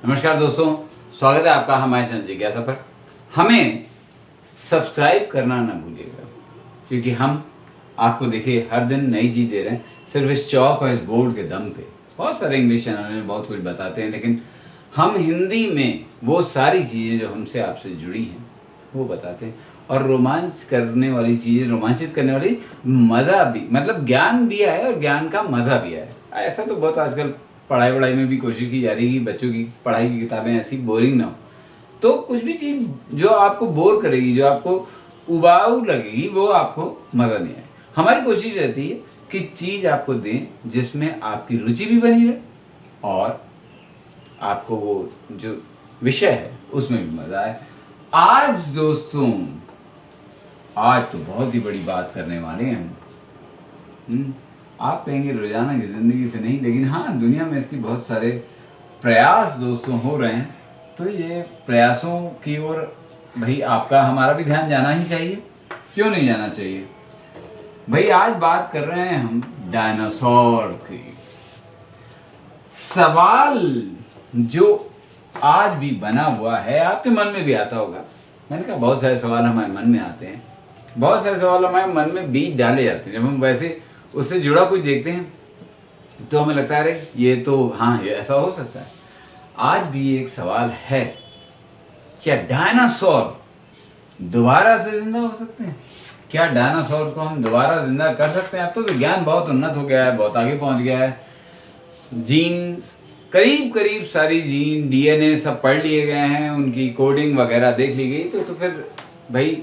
नमस्कार दोस्तों, स्वागत है आपका हमारे चैनल जिज्ञासा पर। हमें सब्सक्राइब करना ना भूलिएगा, क्योंकि हम आपको देखिए हर दिन नई चीज़ दे रहे हैं, सिर्फ इस चौक और इस बोर्ड के दम पे। बहुत सारे इंग्लिश चैनल में बहुत कुछ बताते हैं, लेकिन हम हिंदी में वो सारी चीज़ें जो हमसे आपसे जुड़ी हैं वो बताते हैं। और रोमांच करने वाली चीज़ें, रोमांचित करने वाली, मज़ा भी, मतलब ज्ञान भी है और ज्ञान का मज़ा भी है। ऐसा तो बहुत आजकल पढ़ाई में भी कोशिश की जा रही है कि बच्चों की पढ़ाई की किताबें ऐसी बोरिंग ना हो। तो कुछ भी चीज़ जो आपको बोर करेगी, जो आपको उबाऊ लगेगी, वो आपको मज़ा नहीं आए। हमारी कोशिश रहती है कि चीज़ आपको दें जिसमें आपकी रुचि भी बनी रहे और आपको वो जो विषय है उसमें भी मज़ा आए। आज दोस्तों, आज तो बहुत ही बड़ी बात करने वाले हैं हम। आप कहेंगे रोजाना की ज़िंदगी से नहीं, लेकिन हाँ, दुनिया में इसकी बहुत सारे प्रयास दोस्तों हो रहे हैं। तो ये प्रयासों की ओर भाई आपका हमारा भी ध्यान जाना ही चाहिए, क्यों नहीं जाना चाहिए भाई। आज बात कर रहे हैं हम डायनासोर की। सवाल जो आज भी बना हुआ है, आपके मन में भी आता होगा। मैंने कहा बहुत सारे सवाल हमारे मन में आते हैं, बहुत सारे सवाल हमारे मन में बीज डाले जाते हैं। जब हम वैसे उससे जुड़ा कुछ देखते हैं तो हमें लगता है अरे ये तो हाँ, ये ऐसा हो सकता है। आज भी एक सवाल है, क्या डायनासोर दोबारा से जिंदा हो सकते हैं? क्या डायनासोर को हम दोबारा जिंदा कर सकते हैं? अब तो विज्ञान बहुत उन्नत हो गया है, बहुत आगे पहुंच गया है। जीन करीब सारी जीन, डीएनए सब पढ़ लिए गए हैं, उनकी कोडिंग वगैरह देख ली गई। तो फिर भाई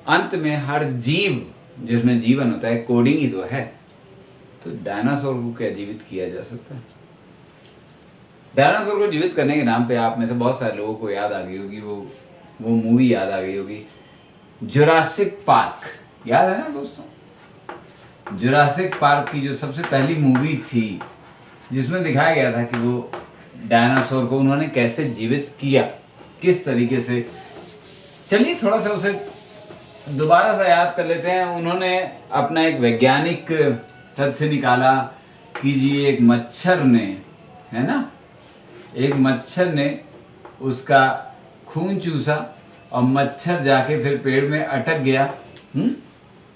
अंत में हर जीव जिसमें जीवन होता है कोडिंग ही तो है। तो डायनासोर को क्या जीवित किया जा सकता है? डायनासोर को जीवित करने के नाम पे आप में से बहुत सारे लोगों को याद आ गई होगी, वो मूवी याद आ गई होगी, जुरासिक पार्क। याद है ना दोस्तों? जुरासिक पार्क की जो सबसे पहली मूवी थी, जिसमें दिखाया गया था कि वो डायनासोर को उन्होंने कैसे जीवित किया, किस तरीके से। चलिए थोड़ा सा उसे दोबारा से याद कर लेते हैं। उन्होंने अपना एक वैज्ञानिक तथ्य निकाला कि जी एक मच्छर ने, है ना, एक मच्छर ने उसका खून चूसा और मच्छर जाके फिर पेड़ में अटक गया।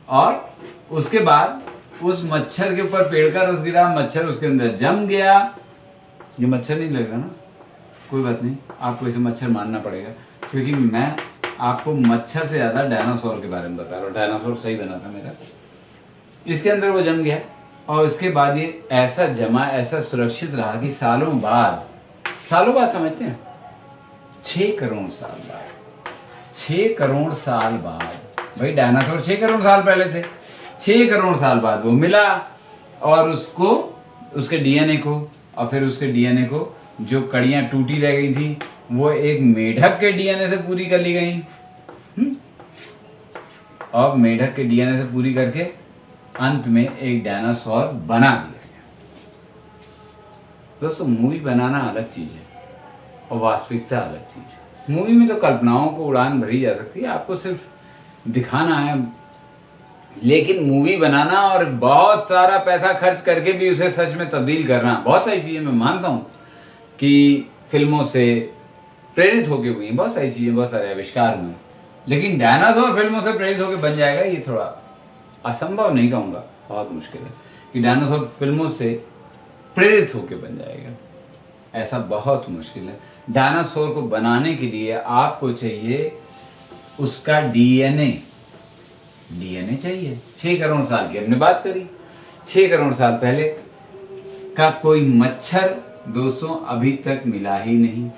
और उसके बाद उस मच्छर के ऊपर पेड़ का रस गिरा, मच्छर उसके अंदर जम गया। ये मच्छर नहीं लग रहा ना? कोई बात नहीं, आपको इसे मच्छर मानना पड़ेगा, क्योंकि मैं आपको मच्छर से ज़्यादा डायनासोर के बारे में बता रहा हूँ। डायनासोर सही बना था मेरा। इसके अंदर वो जम गया और उसके बाद ये ऐसा जमा, ऐसा सुरक्षित रहा कि सालों बाद समझते हैं, 6 करोड़ साल बाद, 6 करोड़ साल बाद, भाई डायनासोर 6 करोड़ साल पहले थे, 6 करोड़ साल बाद वो मिला। और उसको, उसके डीएनए को, और फिर उसके डीएनए को जो कड़ियाँ टूटी रह गई थी वो एक मेढक के डीएनए से पूरी कर ली गई। और मेढक के डीएनए से पूरी करके अंत में एक डायनासोर बना दिया गया। दोस्तों, मूवी बनाना अलग चीज है और वास्तविकता अलग चीज है। मूवी में तो कल्पनाओं को उड़ान भरी जा सकती है, आपको सिर्फ दिखाना है, लेकिन मूवी बनाना और बहुत सारा पैसा खर्च करके भी उसे सच में तब्दील करना, बहुत सारी चीजें मैं मानता हूँ कि फिल्मों से प्रेरित होके हुई हैं, बहुत सारी चीजें, बहुत सारे आविष्कार हुए, लेकिन डायनासोर फिल्मों से प्रेरित होकर बन जाएगा, ये थोड़ा असंभव नहीं कहूँगा, बहुत मुश्किल है कि डायनासोर फिल्मों से प्रेरित होकर बन जाएगा। ऐसा बहुत मुश्किल है। डायनासोर को बनाने के लिए आपको चाहिए उसका डीएनए चाहिए। 6 करोड़ साल की हमने बात करी, 6 करोड़ साल पहले का कोई मच्छर दोस्तों अभी तक मिला ही नहीं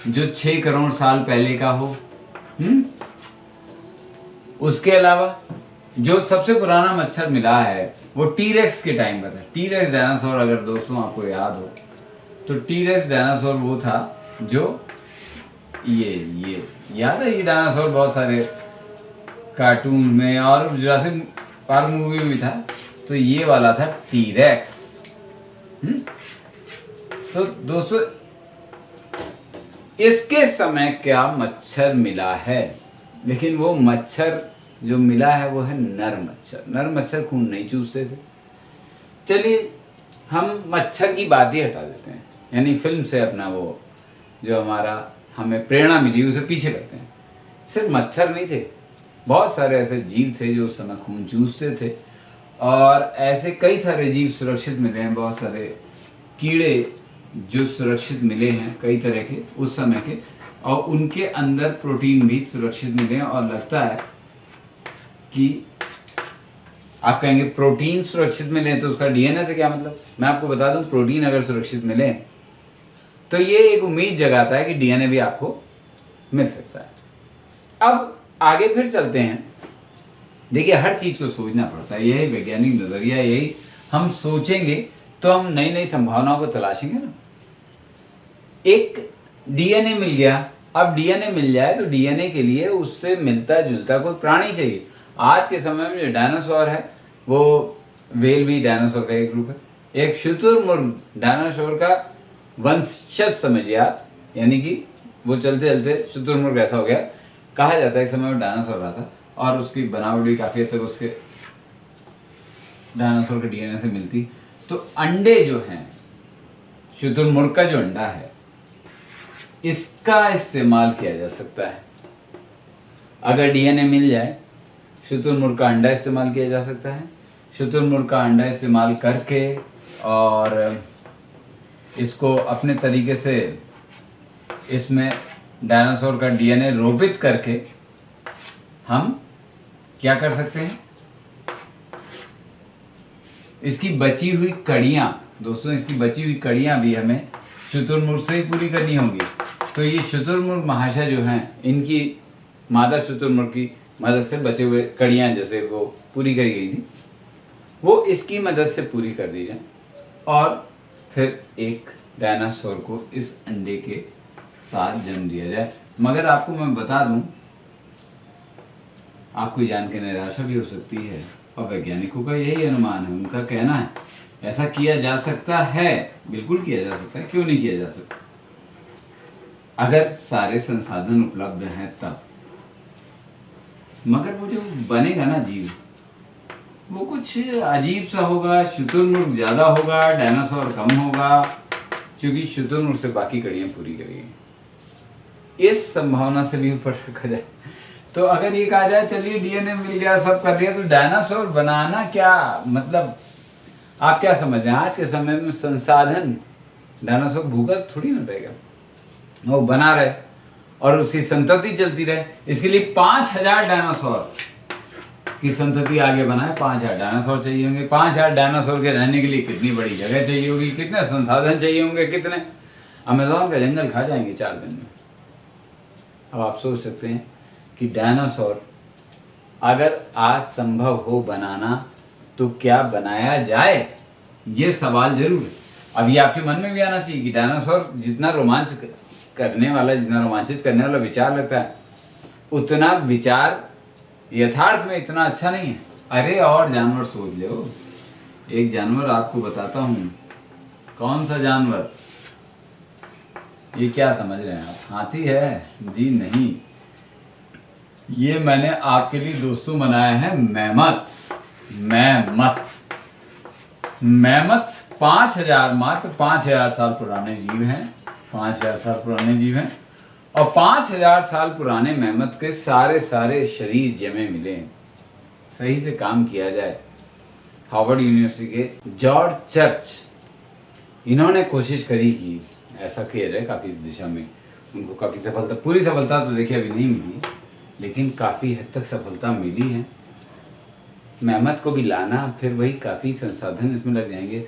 जो 6 करोड़ साल पहले का हो। उसके अलावा जो सबसे पुराना मच्छर मिला है वो टीरेक्स के टाइम का था। टीरेक्स डायनासोर, अगर दोस्तों आपको याद हो तो टीरेक्स डायनासोर वो था जो ये याद है, ये डायनासोर बहुत सारे कार्टून में और जुरासिक पार्क मूवी में भी था। तो ये वाला था टीरेक्स। तो दोस्तों, इसके समय क्या मच्छर मिला है, लेकिन वो मच्छर जो मिला है वो है नर मच्छर। नर मच्छर खून नहीं चूसते थे। चलिए हम मच्छर की बात ही हटा देते हैं, यानी फिल्म से अपना वो जो हमारा हमें प्रेरणा मिली उसे पीछे करते हैं। सिर्फ मच्छर नहीं थे, बहुत सारे ऐसे जीव थे जो उस समय खून चूसते थे, और ऐसे कई सारे जीव सुरक्षित मिले हैं, बहुत सारे कीड़े जो सुरक्षित मिले हैं कई तरह के उस समय के, और उनके अंदर प्रोटीन भी सुरक्षित मिले हैं। और लगता है कि आप कहेंगे प्रोटीन सुरक्षित मिले तो उसका डीएनए से क्या मतलब। मैं आपको बता दूं, प्रोटीन अगर सुरक्षित मिले तो ये एक उम्मीद जगाता है कि डीएनए भी आपको मिल सकता है। अब आगे फिर चलते हैं। देखिए, हर चीज को सोचना पड़ता है, यही वैज्ञानिक नजरिया, यही हम सोचेंगे तो हम नई नई संभावनाओं को तलाशेंगे ना। एक डीएनए मिल गया, अब डीएनए मिल जाए तो डीएनए के लिए उससे मिलता जुलता कोई प्राणी चाहिए। आज के समय में जो डायनासोर है वो व्हेल भी डायनासोर का एक रूप है। एक शुतुरमुर्ग डायनासोर का वंशज समझिए आप, यानी कि वो चलते चलते शुतुरमुर्ग ऐसा हो गया। कहा जाता है एक समय वो डायनासोर रहा था और उसकी बनावट भी काफी हद तक उसके डायनासोर के डीएनए से मिलती। तो अंडे जो हैं, शुतुरमुर्ग का जो अंडा है, इसका इस्तेमाल किया जा सकता है। अगर डीएनए मिल जाए, शुतुरमुर्ग का अंडा इस्तेमाल किया जा सकता है। शुतुरमुर्ग का अंडा इस्तेमाल करके और इसको अपने तरीके से इसमें डायनासोर का डीएनए रोपित करके हम क्या कर सकते हैं, इसकी बची हुई कड़ियां, दोस्तों इसकी बची हुई कड़ियां भी हमें शुतुरमुर्ग से ही पूरी करनी होगी। तो ये शुतुरमुर्ग महाशय जो हैं, इनकी मादा शुतुरमुर्ग की मदद से बचे हुए कड़ियां जैसे वो पूरी करी गई थी, वो इसकी मदद से पूरी कर दी जाए और फिर एक डायनासोर को इस अंडे के साथ जन्म दिया जाए। मगर आपको मैं बता दूं, आपको जान के निराशा भी हो सकती है, और वैज्ञानिकों का यही अनुमान है, उनका कहना है ऐसा किया जा सकता है, बिल्कुल किया जा सकता है, क्यों नहीं किया जा सकता, अगर सारे संसाधन उपलब्ध हैं तब। मगर वो जो बनेगा ना जीव, वो कुछ अजीब सा होगा, शुतुरमुर्ग ज्यादा होगा, डायनासोर कम होगा, क्योंकि शुतुरमुर्ग से बाकी कड़ियां पूरी करेगी। इस संभावना से भी ऊपर रखा जाए तो अगर ये कहा जाए चलिए डीएनए मिल गया, सब कर लिया, तो डायनासोर बनाना क्या मतलब, आप क्या समझ रहे हैं? आज के समय में संसाधन, डायनासोर भूखा थोड़ी ना रहेगा, वो बना रहे और उसकी संतति चलती रहे। इसके लिए 5000 डायनासोर की संतति आगे बनाए, 5000 डायनासोर चाहिए होंगे। 5000 डायनासोर के रहने के लिए कितनी बड़ी जगह चाहिए होगी, कितने संसाधन चाहिए होंगे, कितने अमेज़न का जंगल खा जाएंगे 4 दिन में। अब आप सोच सकते हैं कि डायनासोर अगर आज संभव हो बनाना तो क्या बनाया जाए, ये सवाल जरूर है। अब ये आपके मन में भी आना चाहिए कि डायनासोर जितना रोमांचित करने वाला विचार लगता है, उतना विचार यथार्थ में इतना अच्छा नहीं है। अरे और जानवर सोच लो, एक जानवर आपको बताता हूँ। कौन सा जानवर? ये क्या समझ रहे हैं आप? हाथी है? जी नहीं, ये मैंने आपके लिए दोस्तों बनाया है मैमथ। मैमथ 5000, मात्र 5000 साल पुराने जीव हैं। 5000 साल पुराने जीव हैं और 5000 साल पुराने मैमथ के सारे शरीर जमे मिले हैं। सही से काम किया जाए, हार्वर्ड यूनिवर्सिटी के जॉर्ज चर्च, इन्होंने कोशिश करी कि ऐसा किया जाए काफ़ी दिशा में। उनको काफ़ी सफलता, पूरी सफलता तो देखिए अभी नहीं मिली, लेकिन काफ़ी हद तक सफलता मिली है। मैमथ को भी लाना, फिर वही काफ़ी संसाधन इसमें लग जाएंगे।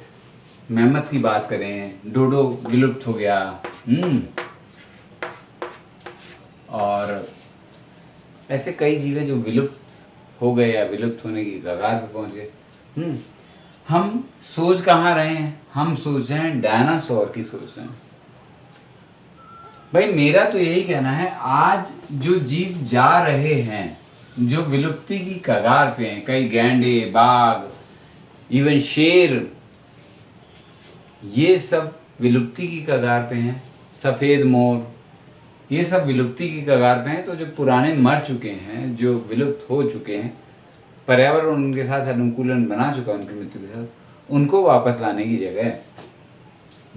मैमथ की बात करें, डोडो विलुप्त हो गया, और ऐसे कई जीव जो विलुप्त हो गए या विलुप्त होने की कगार पे पहुंच गए। हम सोच कहाँ रहे हैं? हम सोच रहे हैं डायनासोर की सोच रहे हैं। भाई मेरा तो यही कहना है, आज जो जीव जा रहे हैं, जो विलुप्ति की कगार पे हैं, कई गैंडे, बाघ, इवन शेर, ये सब विलुप्ति की कगार पे हैं। सफेद मोर, ये सब विलुप्ति की कगार पे हैं। तो जो पुराने मर चुके हैं, जो विलुप्त हो चुके हैं, पर्यावरण उनके साथ अनुकूलन बना चुका है उनकी मृत्यु के साथ, उनको वापस लाने की जगह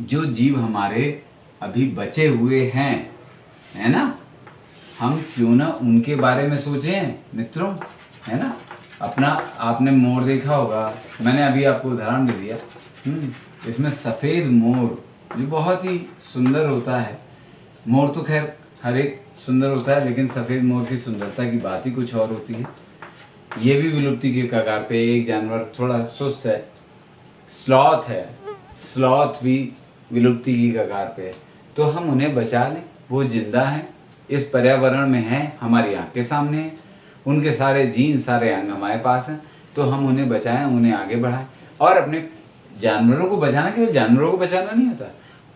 जो जीव हमारे अभी बचे हुए हैं, है ना, हम क्यों ना उनके बारे में सोचें मित्रों, है ना। अपना आपने मोर देखा होगा, मैंने अभी आपको उदाहरण दे दिया। इसमें सफ़ेद मोर जो बहुत ही सुंदर होता है। मोर तो खैर हर एक सुंदर होता है, लेकिन सफ़ेद मोर की सुंदरता की बात ही कुछ और होती है। ये भी विलुप्ति के कगार पे। एक जानवर थोड़ा सुस्त है, स्लॉथ है, स्लॉथ भी विलुप्ति की कगार पे है। तो हम उन्हें बचा लें, वो जिंदा हैं, इस पर्यावरण में हैं, हमारी आँख के सामने हैं, उनके सारे जीन सारे अंग हमारे पास हैं। तो हम उन्हें बचाएं, उन्हें आगे बढ़ाएं। और अपने जानवरों को बचाना केवल जानवरों को बचाना नहीं होता,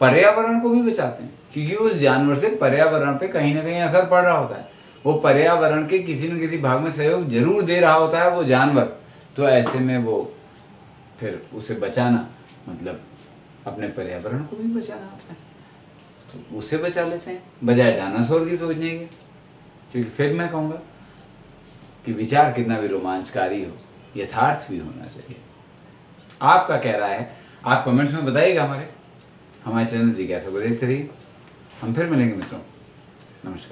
पर्यावरण को भी बचाते हैं, क्योंकि उस जानवर से पर्यावरण पे कहीं ना कहीं असर पड़ रहा होता है। वो पर्यावरण के किसी न किसी भाग में सहयोग जरूर दे रहा होता है वो जानवर। तो ऐसे में वो फिर उसे बचाना मतलब अपने पर्यावरण को भी बचाना होता है, तो उसे बचा लेते हैं बजाय डायनासोर की सोचने के। क्योंकि फिर मैं कहूँगा कि विचार कितना भी रोमांचकारी हो, यथार्थ भी होना चाहिए। आपका क्या राय है, आप कमेंट्स में बताइएगा। हमारे चैनल जिज्ञासा को देखते रहिए। हम फिर मिलेंगे मित्रों, नमस्कार।